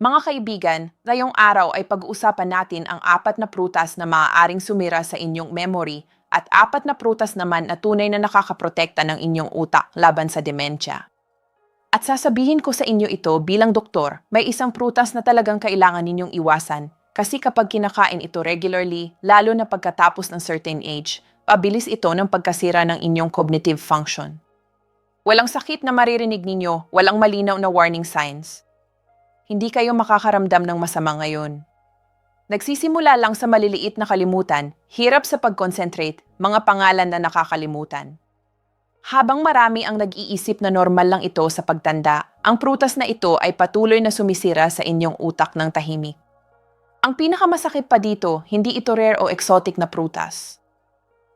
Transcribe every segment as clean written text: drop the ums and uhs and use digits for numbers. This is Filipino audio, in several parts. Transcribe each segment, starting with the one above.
Mga kaibigan, ngayong araw ay pag-uusapan natin ang 4 na prutas na maaaring sumira sa inyong memory at 4 na prutas naman na tunay na nakakaprotekta ng inyong utak laban sa demensya. At sasabihin ko sa inyo ito bilang doktor, may isang prutas na talagang kailangan ninyong iwasan kasi kapag kinakain ito regularly, lalo na pagkatapos ng certain age, pabilis ito ng pagkasira ng inyong cognitive function. Walang sakit na maririnig ninyo, walang malinaw na warning signs. Hindi kayo makakaramdam ng masama ngayon. Nagsisimula lang sa maliliit na kalimutan, hirap sa pag-concentrate, mga pangalan na nakakalimutan. Habang marami ang nag-iisip na normal lang ito sa pagtanda, ang prutas na ito ay patuloy na sumisira sa inyong utak ng tahimik. Ang pinakamasakit pa dito, hindi ito rare o exotic na prutas.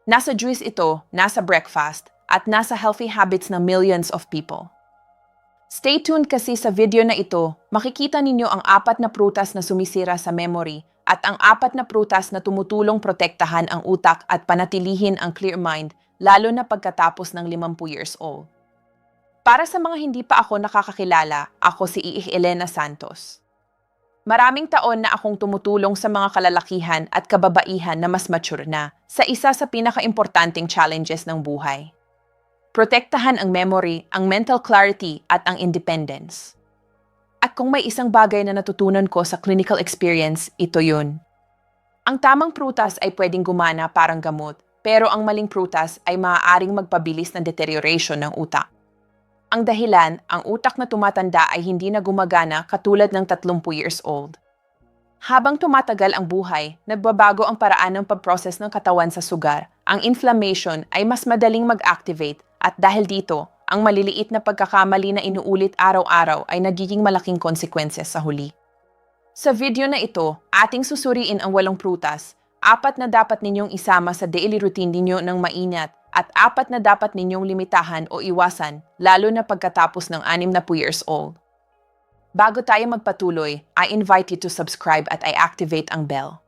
Nasa juice ito, nasa breakfast, at nasa healthy habits ng millions of people. Stay tuned kasi sa video na ito, makikita ninyo ang 4 na prutas na sumisira sa memory at ang 4 na prutas na tumutulong protektahan ang utak at panatilihin ang clear mind, lalo na pagkatapos ng 50 years old. Para sa mga hindi pa ako nakakakilala, ako si Elena Santos. Maraming taon na akong tumutulong sa mga kalalakihan at kababaihan na mas mature na sa isa sa pinaka-importanting challenges ng buhay. Protektahan ang memory, ang mental clarity at ang independence. At kung may isang bagay na natutunan ko sa clinical experience, ito yun. Ang tamang prutas ay pwedeng gumana parang gamot, pero ang maling prutas ay maaaring magpabilis ng deterioration ng utak. Ang dahilan, ang utak na tumatanda ay hindi na gumagana katulad ng 30 years old. Habang tumatagal ang buhay, nagbabago ang paraan ng pag-process ng katawan sa sugar. Ang inflammation ay mas madaling mag-activate at dahil dito, ang maliliit na pagkakamali na inuulit araw-araw ay nagiging malaking consequences sa huli. Sa video na ito, ating susuriin ang 8 prutas, 4 na dapat ninyong isama sa daily routine ninyo ng maingat at 4 na dapat ninyong limitahan o iwasan, lalo na pagkatapos ng 60 years old. Bago tayo magpatuloy, I invite you to subscribe at i-activate ang bell.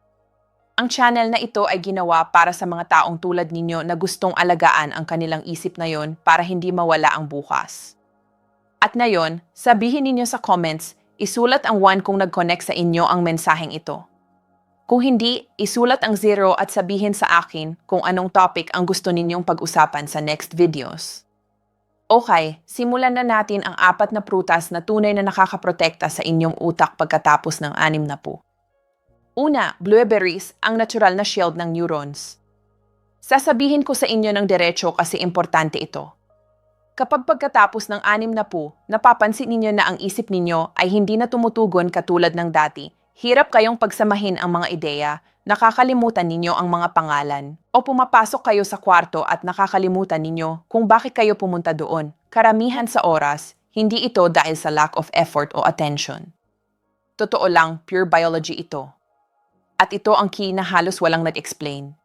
Ang channel na ito ay ginawa para sa mga taong tulad ninyo na gustong alagaan ang kanilang isip ngayon para hindi mawala ang bukas. At ngayon, sabihin ninyo sa comments, isulat ang 1 kung nag-connect sa inyo ang mensaheng ito. Kung hindi, isulat ang 0 at sabihin sa akin kung anong topic ang gusto ninyong pag-usapan sa next videos. Okay, simulan na natin ang 4 na prutas na tunay na nakakaprotekta sa inyong utak pagkatapos ng 60. Una, blueberries, ang natural na shield ng neurons. Sasabihin ko sa inyo ng diretso kasi importante ito. Kapag pagkatapos ng 60, napapansin ninyo na ang isip ninyo ay hindi na tumutugon katulad ng dati, hirap kayong pagsamahin ang mga ideya, nakakalimutan ninyo ang mga pangalan, o pumapasok kayo sa kwarto at nakakalimutan ninyo kung bakit kayo pumunta doon. Karamihan sa oras, hindi ito dahil sa lack of effort o attention. Totoo lang, pure biology ito. At ito ang key na halos walang nag-explain.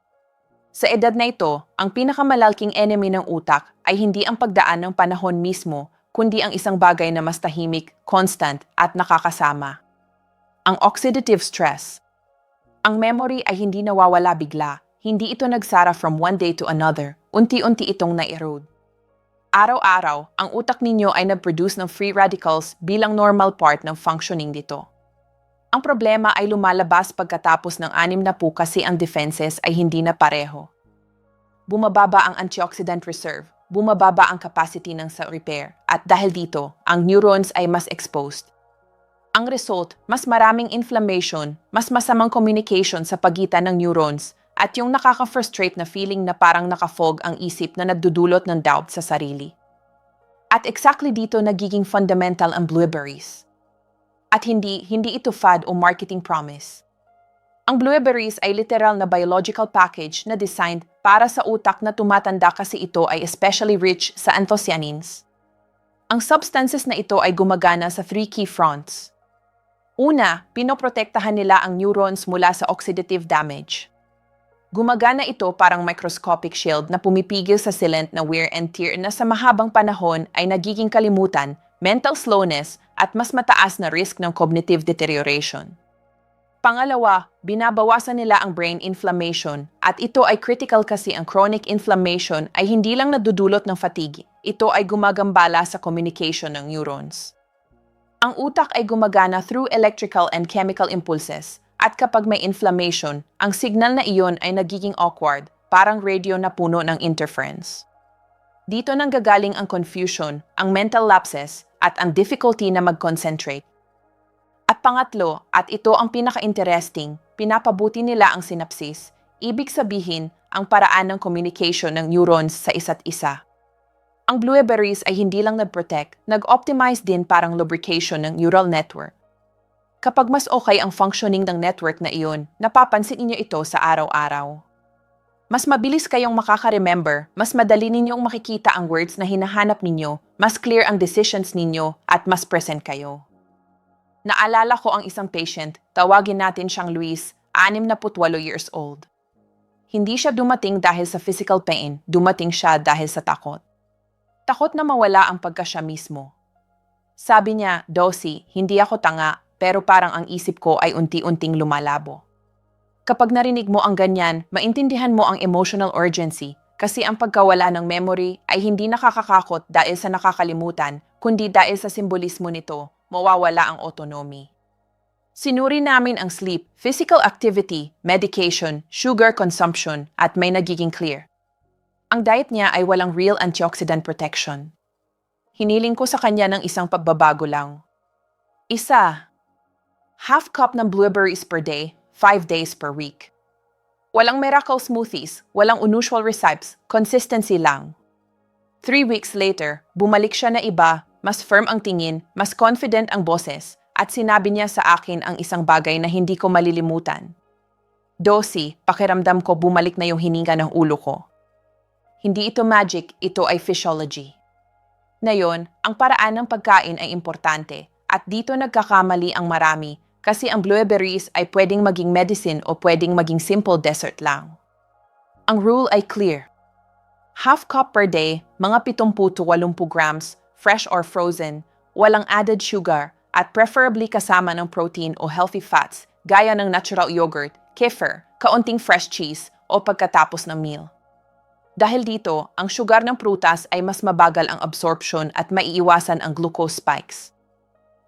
Sa edad na ito, ang pinakamalalaking enemy ng utak ay hindi ang pagdaan ng panahon mismo, kundi ang isang bagay na mas tahimik, constant, at nakakasama. Ang oxidative stress. Ang memory ay hindi nawawala bigla, hindi ito nagsara from one day to another, unti-unti itong na-erode. Araw-araw, ang utak ninyo ay nag-produce ng free radicals bilang normal part ng functioning dito. Ang problema ay lumalabas pagkatapos ng 60 kasi ang defenses ay hindi na pareho. Bumababa ang antioxidant reserve, bumababa ang capacity ng cell repair, at dahil dito, ang neurons ay mas exposed. Ang result, mas maraming inflammation, mas masamang communication sa pagitan ng neurons, at yung nakaka-frustrate na feeling na parang nakafog ang isip na nagdudulot ng doubt sa sarili. At exactly dito nagiging fundamental ang blueberries. At hindi ito fad o marketing promise. Ang blueberries ay literal na biological package na designed para sa utak na tumatanda kasi ito ay especially rich sa anthocyanins. Ang substances na ito ay gumagana sa 3 key fronts. Una, pinoprotektahan nila ang neurons mula sa oxidative damage. Gumagana ito parang microscopic shield na pumipigil sa silent na wear and tear na sa mahabang panahon ay nagiging kalimutan, mental slowness, at mas mataas na risk ng cognitive deterioration. Pangalawa, binabawasan nila ang brain inflammation at ito ay critical kasi ang chronic inflammation ay hindi lang nadudulot ng fatigue, ito ay gumagambala sa communication ng neurons. Ang utak ay gumagana through electrical and chemical impulses, at kapag may inflammation, ang signal na iyon ay nagiging awkward, parang radio na puno ng interference. Dito nang gagaling ang confusion, ang mental lapses, at ang difficulty na mag-concentrate. At pangatlo, at ito ang pinaka-interesting, pinapabuti nila ang synapses, ibig sabihin, ang paraan ng communication ng neurons sa isa't isa. Ang blueberries ay hindi lang nag-protect, nag-optimize din parang lubrication ng neural network. Kapag mas okay ang functioning ng network na iyon, napapansin niyo ito sa araw-araw. Mas mabilis kayong makaka-remember, mas madali ninyong makikita ang words na hinahanap ninyo, mas clear ang decisions ninyo, at mas present kayo. Naalala ko ang isang patient, tawagin natin siyang Luis, 68 years old. Hindi siya dumating dahil sa physical pain, dumating siya dahil sa takot. Takot na mawala ang pagkasya mismo. Sabi niya, Dosi, hindi ako tanga, pero parang ang isip ko ay unti-unting lumalabo. Kapag narinig mo ang ganyan, maintindihan mo ang emotional urgency kasi ang pagkawala ng memory ay hindi nakakakakot dahil sa nakakalimutan, kundi dahil sa simbolismo nito, mawawala ang autonomy. Sinuri namin ang sleep, physical activity, medication, sugar consumption, at may nagiging clear. Ang diet niya ay walang real antioxidant protection. Hiniling ko sa kanya ng isang pagbabago lang. 1. Half cup ng blueberries per day, 5 days per week. Walang miracle smoothies, walang unusual recipes, consistency lang. 3 weeks later, bumalik siya na iba, mas firm ang tingin, mas confident ang boses, at sinabi niya sa akin ang isang bagay na hindi ko malilimutan. Dosi, pakiramdam ko bumalik na yung hininga ng ulo ko. Hindi ito magic, ito ay physiology. Ngayon, ang paraan ng pagkain ay importante, at dito nagkakamali ang marami, kasi ang blueberries ay pwedeng maging medicine o pwedeng maging simple dessert lang. Ang rule ay clear. Half cup per day, mga 70 to 80 grams, fresh or frozen, walang added sugar, at preferably kasama ng protein o healthy fats, gaya ng natural yogurt, kefir, kaunting fresh cheese, o pagkatapos ng meal. Dahil dito, ang sugar ng prutas ay mas mabagal ang absorption at maiiwasan ang glucose spikes.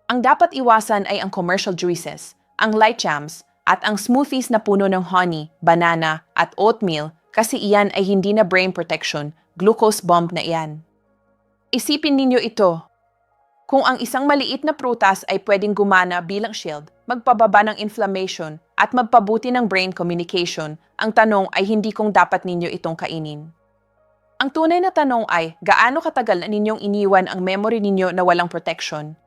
Ang dapat iwasan ay ang commercial juices, ang light jams, at ang smoothies na puno ng honey, banana, at oatmeal kasi iyan ay hindi na brain protection, glucose bomb na iyan. Isipin ninyo ito. Kung ang isang maliit na prutas ay pwedeng gumana bilang shield, magpababa ng inflammation, at magpabuti ng brain communication, ang tanong ay hindi kung dapat ninyo itong kainin. Ang tunay na tanong ay, gaano katagal na ninyong iniwan ang memory ninyo na walang protection?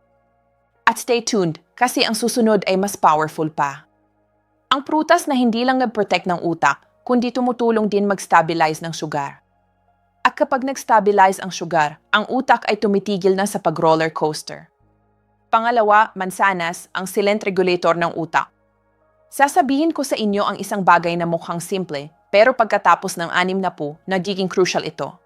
At stay tuned, kasi ang susunod ay mas powerful pa. Ang prutas na hindi lang nag-protect ng utak, kundi tumutulong din mag-stabilize ng sugar. At kapag nag-stabilize ang sugar, ang utak ay tumitigil na sa pag-roller coaster. Pangalawa, mansanas, ang silent regulator ng utak. Sasabihin ko sa inyo ang isang bagay na mukhang simple, pero pagkatapos ng 60, nagiging crucial ito.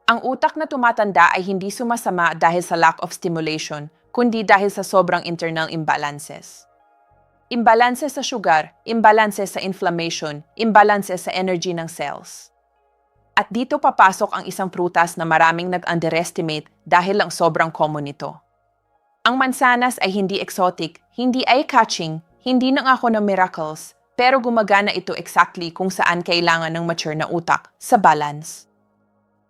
Ang utak na tumatanda ay hindi sumasama dahil sa lack of stimulation, kundi dahil sa sobrang internal imbalances. Imbalances sa sugar, imbalances sa inflammation, imbalances sa energy ng cells. At dito papasok ang isang prutas na maraming nag-underestimate dahil lang sobrang common nito. Ang mansanas ay hindi exotic, hindi eye-catching, hindi nangako ng miracles, pero gumagana ito exactly kung saan kailangan ng mature na utak, sa balance.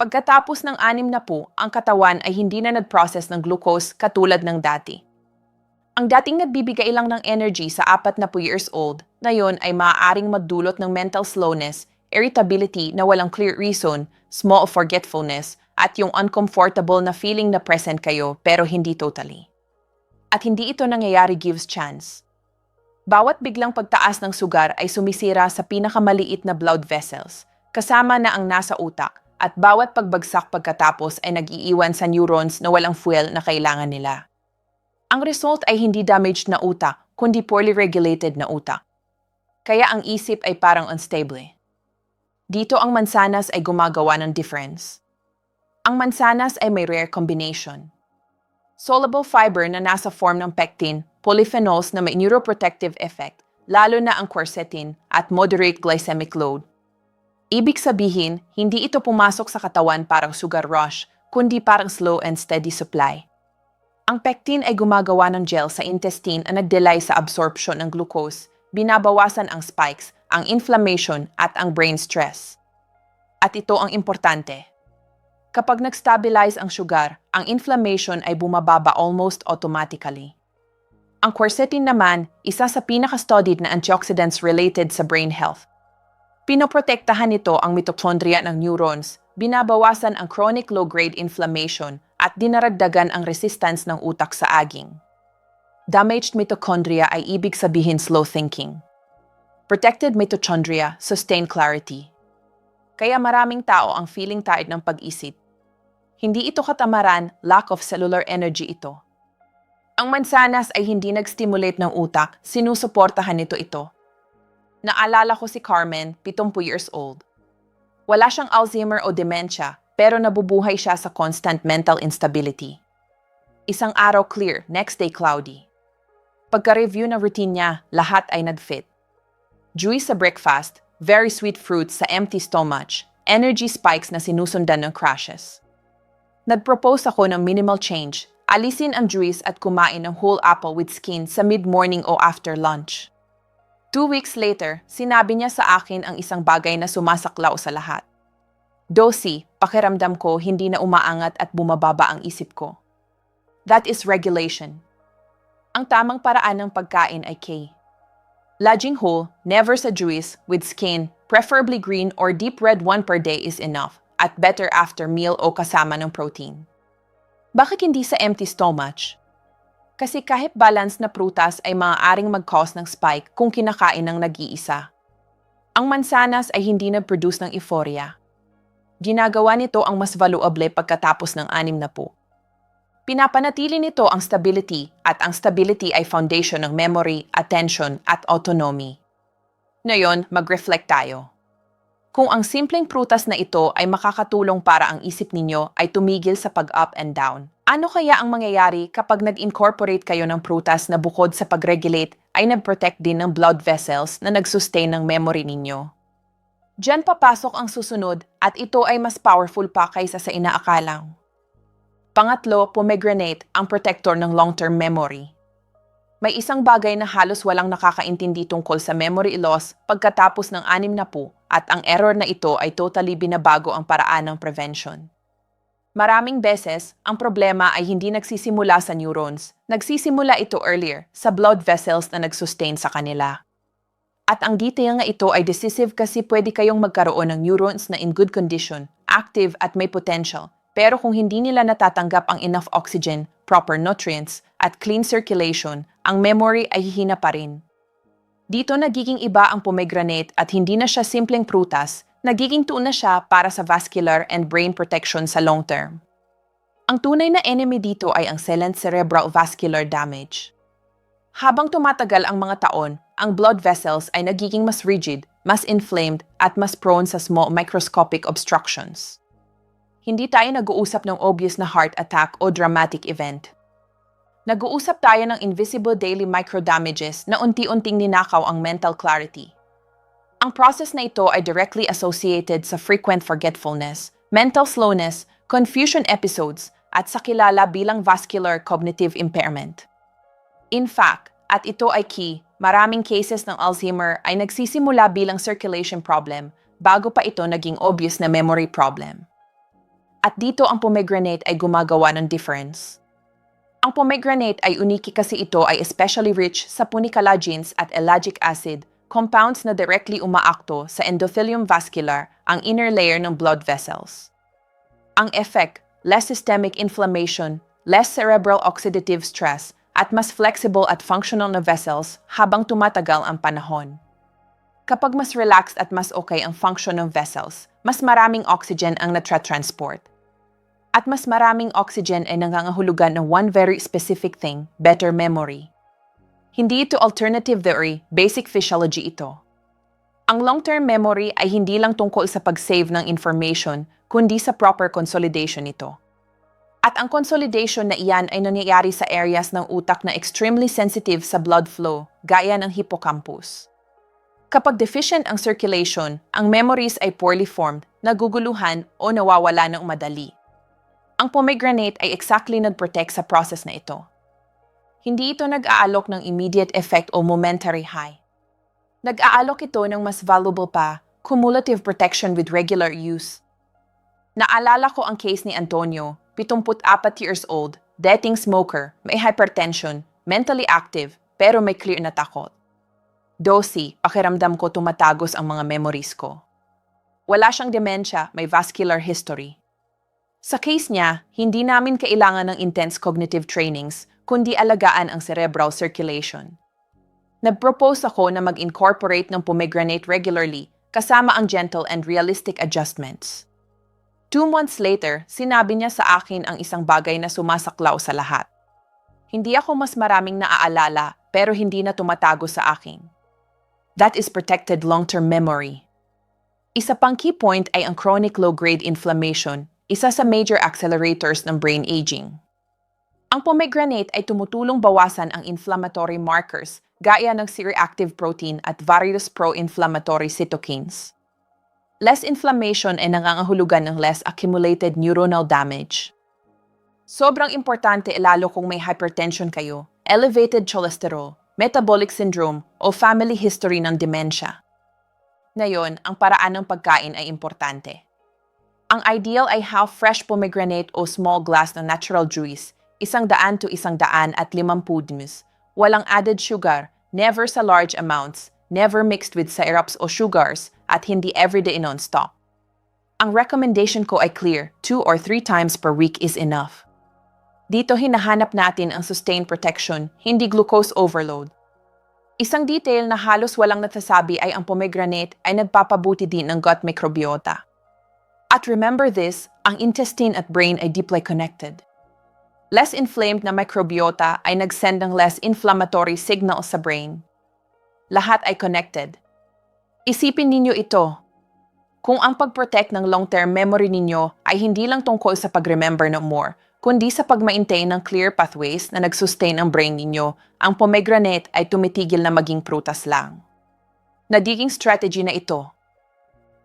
Pagkatapos ng 60, ang katawan ay hindi na nag-process ng glucose katulad ng dati. Ang dating nagbibigay lang ng energy sa 40 years old, ngayon ay maaaring magdulot ng mental slowness, irritability na walang clear reason, small forgetfulness, at yung uncomfortable na feeling na present kayo pero hindi totally. At hindi ito nangyayari gives chance. Bawat biglang pagtaas ng sugar ay sumisira sa pinakamaliit na blood vessels, kasama na ang nasa utak, at bawat pagbagsak pagkatapos ay nag-iiwan sa neurons na walang fuel na kailangan nila. Ang result ay hindi damaged na utak, kundi poorly regulated na utak. Kaya ang isip ay parang unstable. Dito ang mansanas ay gumagawa ng difference. Ang mansanas ay may rare combination. Soluble fiber na nasa form ng pectin, polyphenols na may neuroprotective effect, lalo na ang quercetin at moderate glycemic load. Ibig sabihin, hindi ito pumasok sa katawan parang sugar rush, kundi parang slow and steady supply. Ang pectin ay gumagawa ng gel sa intestine na nagdelay sa absorption ng glucose, binabawasan ang spikes, ang inflammation at ang brain stress. At ito ang importante. Kapag nag-stabilize ang sugar, ang inflammation ay bumababa almost automatically. Ang quercetin naman, isa sa pinaka-studied na antioxidants related sa brain health. Pinoprotektahan nito ang mitochondria ng neurons, binabawasan ang chronic low-grade inflammation at dinaragdagan ang resistance ng utak sa aging. Damaged mitochondria ay ibig sabihin slow thinking. Protected mitochondria, sustain clarity. Kaya maraming tao ang feeling tired ng pag-isip. Hindi ito katamaran, lack of cellular energy ito. Ang mansanas ay hindi nag-stimulate ng utak, sinusuportahan nito ito. Naalala ko si Carmen, 70 years old. Wala siyang Alzheimer o dementia, pero nabubuhay siya sa constant mental instability. Isang araw clear, next day cloudy. Pagka-review ng routine niya, lahat ay nag-fit. Juice sa breakfast, very sweet fruits sa empty stomach, energy spikes na sinusundan ng crashes. Nag-propose ako ng minimal change, alisin ang juice at kumain ng whole apple with skin sa mid-morning o after lunch. 2 weeks later, sinabi niya sa akin ang isang bagay na sumasaklaw sa lahat. Dosi, pakiramdam ko hindi na umaangat at bumababa ang isip ko. That is regulation. Ang tamang paraan ng pagkain ay K. Laging whole, never sa juice, with skin, preferably green or deep red 1 per day is enough, at better after meal o kasama ng protein. Bakit hindi sa empty stomach? Kasi kahit balanced na prutas ay maaaring mag-cause ng spike kung kinakain ng nag-iisa. Ang mansanas ay hindi nag-produce ng euphoria. Ginagawa nito ang mas valuable pagkatapos ng 60. Pinapanatili nito ang stability at ang stability ay foundation ng memory, attention at autonomy. Ngayon, mag-reflect tayo. Kung ang simpleng prutas na ito ay makakatulong para ang isip ninyo ay tumigil sa pag-up and down, ano kaya ang mangyayari kapag nag-incorporate kayo ng prutas na bukod sa pag-regulate ay nag-protect din ng blood vessels na nag-sustain ng memory ninyo? Diyan papasok ang susunod at ito ay mas powerful pa kaysa sa inaakalang. Pangatlo, pomegranate, ang protector ng long-term memory. May isang bagay na halos walang nakakaintindi tungkol sa memory loss pagkatapos ng 60 at ang error na ito ay totally binabago ang paraan ng prevention. Maraming beses, ang problema ay hindi nagsisimula sa neurons. Nagsisimula ito earlier sa blood vessels na nag-sustain sa kanila. At ang detail nga ito ay decisive kasi pwede kayong magkaroon ng neurons na in good condition, active at may potential. Pero kung hindi nila natatanggap ang enough oxygen, proper nutrients, at clean circulation, ang memory ay hihina pa rin. Dito nagiging iba ang pomegranate at hindi na siya simpleng prutas, nagiging tool na siya para sa vascular and brain protection sa long term. Ang tunay na enemy dito ay ang silent cerebral vascular damage. Habang tumatagal ang mga taon, ang blood vessels ay nagiging mas rigid, mas inflamed, at mas prone sa small microscopic obstructions. Hindi tayo nag-uusap ng obvious na heart attack o dramatic event. Nag-uusap tayo ng invisible daily microdamages na unti-unting ninakaw ang mental clarity. Ang process na ito ay directly associated sa frequent forgetfulness, mental slowness, confusion episodes, at sa kilala bilang vascular cognitive impairment. In fact, at ito ay key, maraming cases ng Alzheimer ay nagsisimula bilang circulation problem bago pa ito naging obvious na memory problem. At dito ang pomegranate ay gumagawa ng difference. Ang pomegranate ay uniki kasi ito ay especially rich sa punicalagins at ellagic acid, compounds na directly umaakto sa endothelium vascular, ang inner layer ng blood vessels. Ang effect, less systemic inflammation, less cerebral oxidative stress, at mas flexible at functional na vessels habang tumatagal ang panahon. Kapag mas relaxed at mas okay ang function ng vessels, mas maraming oxygen ang natransport. At mas maraming oxygen ay nangangahulugan ng one very specific thing, better memory. Hindi ito alternative theory, basic physiology ito. Ang long-term memory ay hindi lang tungkol sa pag-save ng information, kundi sa proper consolidation nito. At ang consolidation na iyan ay nangyayari sa areas ng utak na extremely sensitive sa blood flow, gaya ng hippocampus. Kapag deficient ang circulation, ang memories ay poorly formed, naguguluhan o nawawala ng madali. Ang pomegranate ay exactly nag-protect sa process na ito. Hindi ito nag-aalok ng immediate effect o momentary high. Nag-aalok ito ng mas valuable pa, cumulative protection with regular use. Naalala ko ang case ni Antonio, 74 years old, dating smoker, may hypertension, mentally active, pero may clear na takot. Dosi, pakiramdam ko tumatagos ang mga memories ko. Wala siyang dementia, may vascular history. Sa case niya, hindi namin kailangan ng intense cognitive trainings, kundi alagaan ang cerebral circulation. Nag-propose ako na mag-incorporate ng pomegranate regularly, kasama ang gentle and realistic adjustments. 2 months later, sinabi niya sa akin ang isang bagay na sumasaklaw sa lahat. Hindi ako mas maraming naaalala, pero hindi na tumatago sa akin. That is protected long-term memory. Isa pang key point ay ang chronic low-grade inflammation, isa sa major accelerators ng brain aging. Ang pomegranate ay tumutulong bawasan ang inflammatory markers gaya ng C-reactive protein at various pro-inflammatory cytokines. Less inflammation ay nangangahulugan ng less accumulated neuronal damage. Sobrang importante lalo kung may hypertension kayo, elevated cholesterol, metabolic syndrome o family history ng dementia. Ngayon, ang paraan ng pagkain ay importante. Ang ideal ay half fresh pomegranate o small glass ng natural juice, 100 to 150 ml. Walang added sugar, never sa large amounts, never mixed with syrups o sugars, at hindi everyday non-stop. Ang recommendation ko ay clear, 2 or 3 times per week is enough. Dito hinahanap natin ang sustained protection, hindi glucose overload. Isang detail na halos walang nasasabi ay ang pomegranate ay nagpapabuti din ng gut microbiota. At remember this, ang intestine at brain ay deeply connected. Less inflamed na microbiota ay nag-send ng less inflammatory signal sa brain. Lahat ay connected. Isipin ninyo ito. Kung ang pag-protect ng long-term memory ninyo ay hindi lang tungkol sa pag-remember ng more, kundi sa pag-maintain ng clear pathways na nag-sustain ang brain ninyo, ang pomegranate ay tumitigil na maging prutas lang. Nagiging strategy na ito.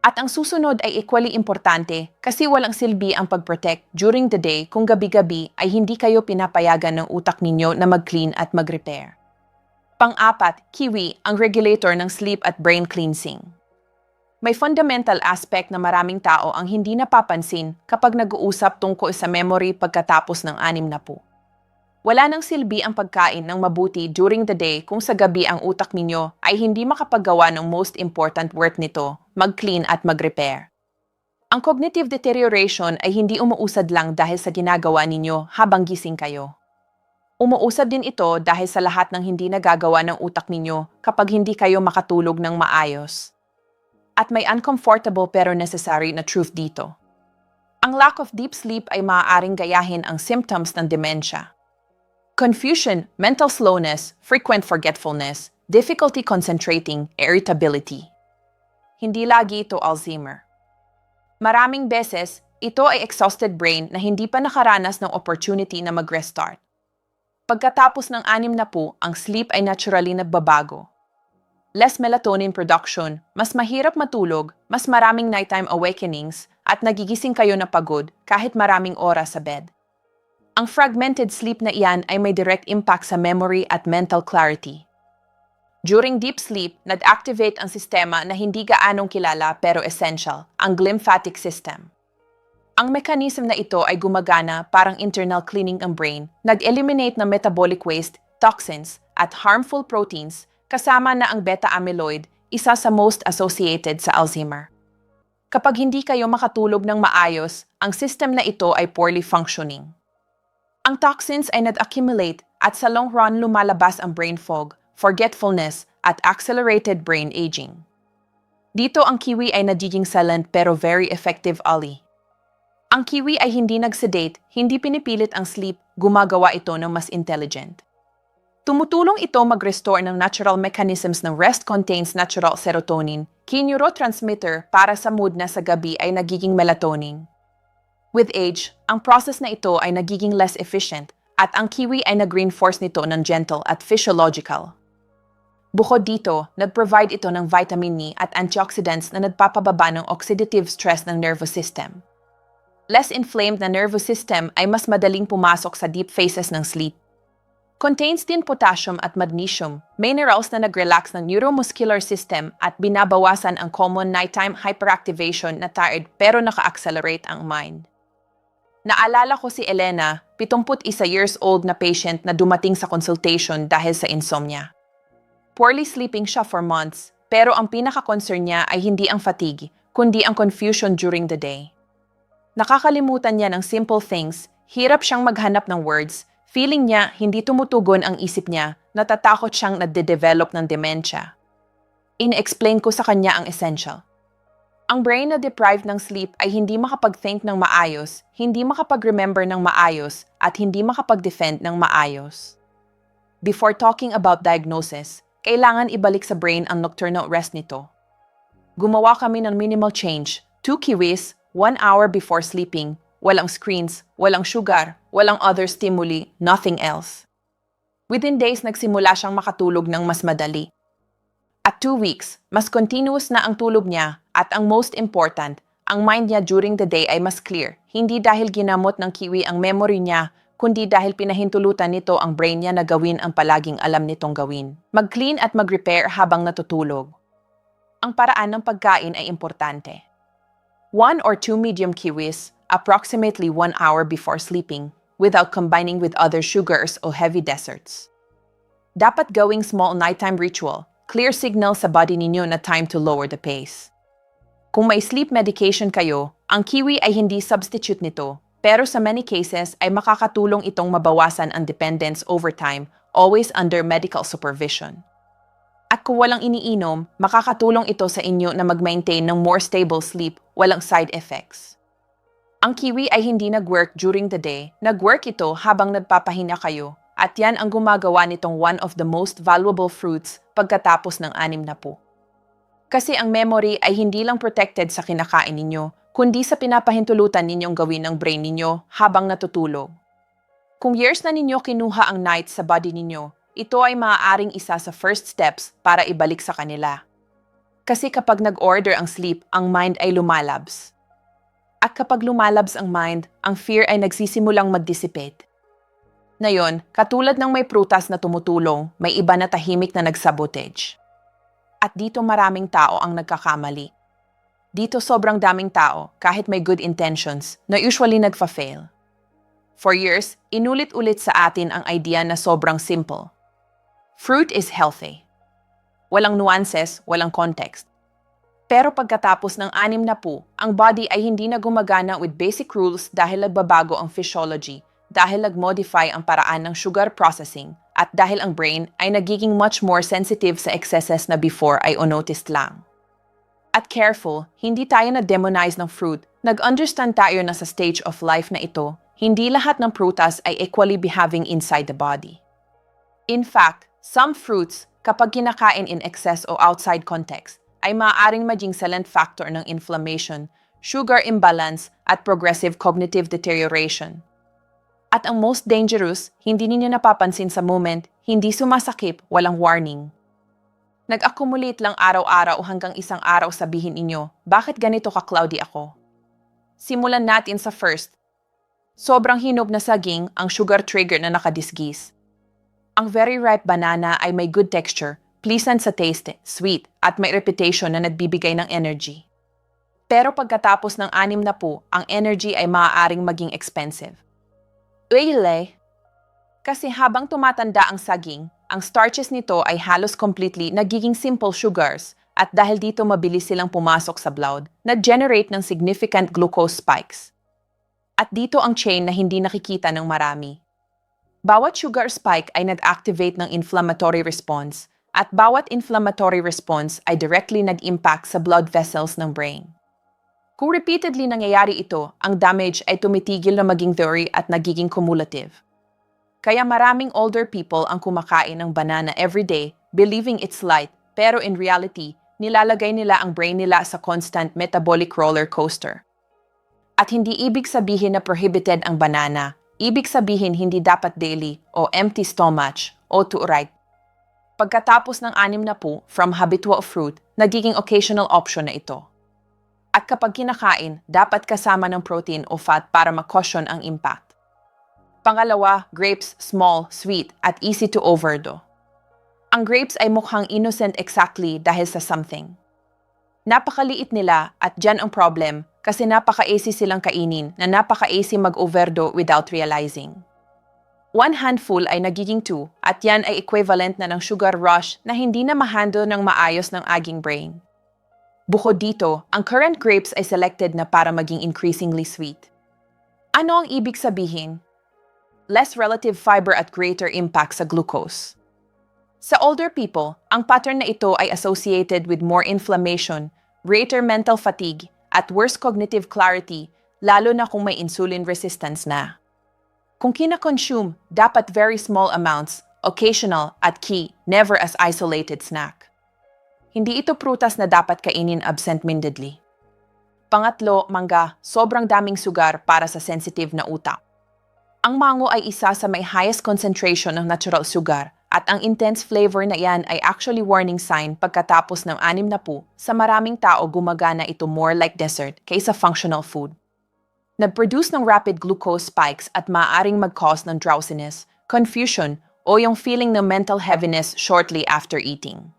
At ang susunod ay equally importante kasi walang silbi ang pag-protect during the day kung gabi-gabi ay hindi kayo pinapayagan ng utak ninyo na mag-clean at mag-repair. Pang-apat, kiwi, ang regulator ng sleep at brain cleansing. May fundamental aspect na maraming tao ang hindi napapansin kapag nag-uusap tungkol sa memory pagkatapos ng 60. Wala nang silbi ang pagkain ng mabuti during the day kung sa gabi ang utak ninyo ay hindi makapaggawa ng most important work nito, mag-clean at mag-repair. Ang cognitive deterioration ay hindi umuusad lang dahil sa ginagawa ninyo habang gising kayo. Umuusad din ito dahil sa lahat ng hindi nagagawa ng utak ninyo kapag hindi kayo makatulog ng maayos. At may uncomfortable pero necessary na truth dito. Ang lack of deep sleep ay maaaring gayahin ang symptoms ng dementia. Confusion, mental slowness, frequent forgetfulness, difficulty concentrating, irritability. Hindi lagi ito Alzheimer. Maraming beses, ito ay exhausted brain na hindi pa nakaranas ng opportunity na mag-restart. Pagkatapos ng 60, ang sleep ay naturally nagbabago. Less melatonin production, mas mahirap matulog, mas maraming nighttime awakenings, at nagigising kayo na pagod kahit maraming oras sa bed. Ang fragmented sleep na iyan ay may direct impact sa memory at mental clarity. During deep sleep, nag-activate ang sistema na hindi gaanong kilala pero essential, ang glymphatic system. Ang mechanism na ito ay gumagana parang internal cleaning ng brain, nag-eliminate ng metabolic waste, toxins, at harmful proteins, kasama na ang beta-amyloid, isa sa most associated sa Alzheimer. Kapag hindi kayo makatulog ng maayos, ang system na ito ay poorly functioning. Ang toxins ay nag-accumulate at sa long run lumalabas ang brain fog, forgetfulness, at accelerated brain aging. Dito ang kiwi ay nagiging silent pero very effective ally. Ang kiwi ay hindi nag-sedate, hindi pinipilit ang sleep, gumagawa ito ng mas intelligent. Tumutulong ito mag-restore ng natural mechanisms ng rest contains natural serotonin, key neurotransmitter para sa mood na sa gabi ay nagiging melatonin. With age, ang process na ito ay nagiging less efficient at ang kiwi ay nag-reinforce nito ng gentle at physiological. Bukod dito, nag-provide ito ng vitamin E at antioxidants na nagpapababa ng oxidative stress ng nervous system. less inflamed na nervous system ay mas madaling pumasok sa deep phases ng sleep. Contains din potassium at magnesium, minerals na nag-relax ng neuromuscular system at binabawasan ang common nighttime hyperactivation na tired pero naka-accelerate ang mind. Naalala ko si Elena, 71 years old na patient na dumating sa consultation dahil sa insomnia. Poorly sleeping siya for months, pero ang pinaka-concern niya ay hindi ang fatigue, kundi ang confusion during the day. Nakakalimutan niya ng simple things, hirap siyang maghanap ng words, feeling niya hindi tumutugon ang isip niya, natatakot siyang nade-develop ng dementia. In-explain ko sa kanya ang essential. Ang brain na deprived ng sleep ay hindi makapag-think ng maayos, hindi makapag-remember ng maayos, at hindi makapag-defend ng maayos. Before talking about diagnosis, kailangan ibalik sa brain ang nocturnal rest nito. Gumawa kami ng minimal change, 2 kiwis, 1 hour before sleeping, walang screens, walang sugar, walang other stimuli, nothing else. Within days, nagsimula siyang makatulog ng mas madali. At 2 weeks, mas continuous na ang tulog niya at ang most important, ang mind niya during the day ay mas clear, hindi dahil ginamot ng kiwi ang memory niya, kundi dahil pinahintulutan nito ang brain niya na gawin ang palaging alam nitong gawin. Mag-clean at mag-repair habang natutulog. Ang paraan ng pagkain ay importante. 1 or 2 medium kiwis, approximately 1 hour before sleeping, without combining with other sugars o heavy desserts. Dapat gawing small nighttime ritual, clear signal sa body ninyo na time to lower the pace. Kung may sleep medication kayo, ang kiwi ay hindi substitute nito, pero sa many cases ay makakatulong itong mabawasan ang dependence over time, always under medical supervision. At kung walang iniinom, makakatulong ito sa inyo na mag-maintain ng more stable sleep, walang side effects. Ang kiwi ay hindi nag-work during the day, nag-work ito habang nagpapahinga kayo, at yan ang gumagawa nitong one of the most valuable fruits pagkatapos ng 60. Kasi ang memory ay hindi lang protected sa kinakain ninyo, kundi sa pinapahintulutan ninyong gawin ng brain ninyo habang natutulog. Kung years na ninyo kinuha ang night sa body ninyo, ito ay maaaring isa sa first steps para ibalik sa kanila. Kasi kapag nag-order ang sleep, ang mind ay lumalabs. At kapag lumalabs ang mind, ang fear ay nagsisimulang mag-dissipate. Ngayon, katulad ng may prutas na tumutulong, may iba na tahimik na nagsabotage. At dito maraming tao ang nagkakamali. Dito sobrang daming tao, kahit may good intentions, na usually nagfa-fail. For years, inulit-ulit sa atin ang idea na sobrang simple. Fruit is healthy. Walang nuances, walang context. Pero pagkatapos ng 60, ang body ay hindi na gumagana with basic rules dahil nagbabago ang physiology, dahil nag-modify ang paraan ng sugar processing, at dahil ang brain ay nagiging much more sensitive sa excesses na before ay unnoticed lang. At careful, hindi tayo na-demonize ng fruit, nag-understand tayo na sa stage of life na ito, hindi lahat ng prutas ay equally behaving inside the body. In fact, some fruits, kapag kinakain in excess o outside context, ay maaaring maging silent factor ng inflammation, sugar imbalance, at progressive cognitive deterioration. At ang most dangerous, hindi ninyo napapansin sa moment, hindi sumasakip, walang warning. Nag-accumulate lang araw-araw hanggang isang araw sabihin inyo, bakit ganito ka-cloudy ako? Simulan natin sa first. Sobrang hinog na saging ang sugar trigger na nakadisgis. Ang very ripe banana ay may good texture, pleasant sa taste, sweet, at may reputation na nagbibigay ng energy. Pero pagkatapos ng 60, ang energy ay maaaring maging expensive. Uyle. Kasi habang tumatanda ang saging, ang starches nito ay halos completely nagiging simple sugars at dahil dito mabilis silang pumasok sa blood, nag-generate ng significant glucose spikes. At dito ang chain na hindi nakikita ng marami. Bawat sugar spike ay nag-activate ng inflammatory response at bawat inflammatory response ay directly nag-impact sa blood vessels ng brain. Kung repeatedly nangyayari ito, ang damage ay tumitigil na maging theory at nagiging cumulative. Kaya maraming older people ang kumakain ng banana every day, believing it's light, pero in reality, nilalagay nila ang brain nila sa constant metabolic roller coaster. At hindi ibig sabihin na prohibited ang banana, ibig sabihin hindi dapat daily o empty stomach o to right. Pagkatapos ng 60, from habitual fruit, nagiging occasional option na ito. At kapag kinakain, dapat kasama ng protein o fat para ma-cushion ang impact. Pangalawa, grapes small, sweet, at easy to overdo. Ang grapes ay mukhang innocent exactly dahil sa something. Napakaliit nila at dyan ang problem kasi napaka-easy silang kainin na napaka-easy mag-overdo without realizing. One handful ay nagiging two at yan ay equivalent na ng sugar rush na hindi na ma-handle ng maayos ng aging brain. Bukod dito, ang current grapes ay selected na para maging increasingly sweet. Ano ang ibig sabihin? Less relative fiber at greater impact sa glucose. Sa older people, ang pattern na ito ay associated with more inflammation, greater mental fatigue, at worse cognitive clarity, lalo na kung may insulin resistance na. Kung kina-consume, dapat very small amounts, occasional at key, never as isolated snack. Hindi ito prutas na dapat kainin absent-mindedly. Pangatlo, mangga, sobrang daming sugar para sa sensitive na utak. Ang mango ay isa sa may highest concentration ng natural sugar at ang intense flavor na yan ay actually warning sign pagkatapos ng 60 sa maraming tao gumagana ito more like dessert kaysa functional food. Nag-produce ng rapid glucose spikes at maaaring mag-cause ng drowsiness, confusion o yung feeling ng mental heaviness shortly after eating.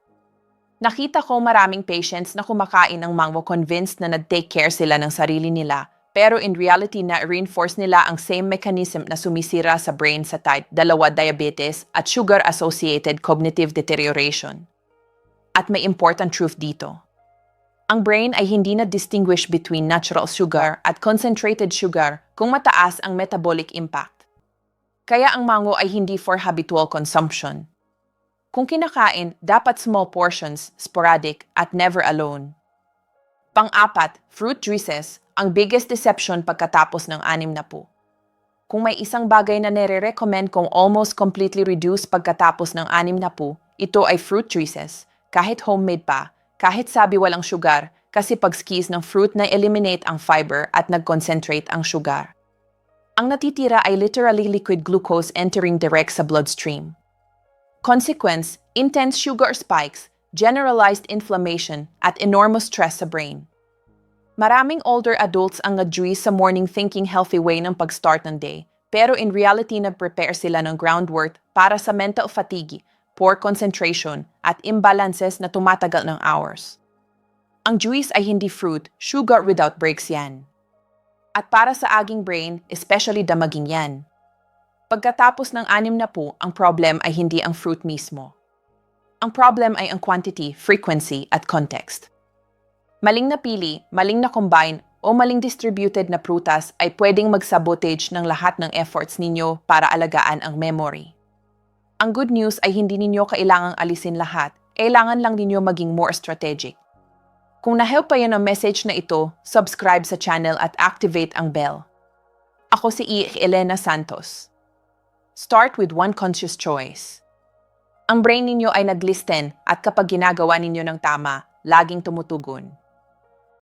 Nakita ko maraming patients na kumakain ng mango convinced na nag-take care sila ng sarili nila pero in reality na-reinforce nila ang same mechanism na sumisira sa brain sa type 2 diabetes at sugar-associated cognitive deterioration. At may important truth dito. Ang brain ay hindi na-distinguish between natural sugar at concentrated sugar kung mataas ang metabolic impact. Kaya ang mango ay hindi for habitual consumption. Kung kinakain, dapat small portions, sporadic, at never alone. Pang-apat, fruit juices, ang biggest deception pagkatapos ng 60. Kung may isang bagay na nire-recommend kong almost completely reduce pagkatapos ng 60, ito ay fruit juices, kahit homemade pa, kahit sabi walang sugar, kasi pag-squeeze ng fruit na eliminate ang fiber at nag-concentrate ang sugar. Ang natitira ay literally liquid glucose entering direct sa bloodstream. Consequence, intense sugar spikes, generalized inflammation, at enormous stress sa brain. Maraming older adults ang nag-juice sa morning thinking healthy way ng pag-start ng day, pero in reality nag-prepare sila ng groundwork para sa mental fatigue, poor concentration, at imbalances na tumatagal ng hours. Ang juice ay hindi fruit, sugar without breaks yan. At para sa aging brain, especially damaging yan. Pagkatapos ng 60, ang problem ay hindi ang fruit mismo. Ang problem ay ang quantity, frequency, at context. Maling napili, maling na-combine, o maling distributed na prutas ay pwedeng mag-sabotage ng lahat ng efforts ninyo para alagaan ang memory. Ang good news ay hindi ninyo kailangang alisin lahat, kailangan lang ninyo maging more strategic. Kung na-help pa yan ang message na ito, subscribe sa channel at activate ang bell. Ako si Elena Santos. Start with one conscious choice. Ang brain ninyo ay naglisten at kapag ginagawa ninyo ng tama, laging tumutugon.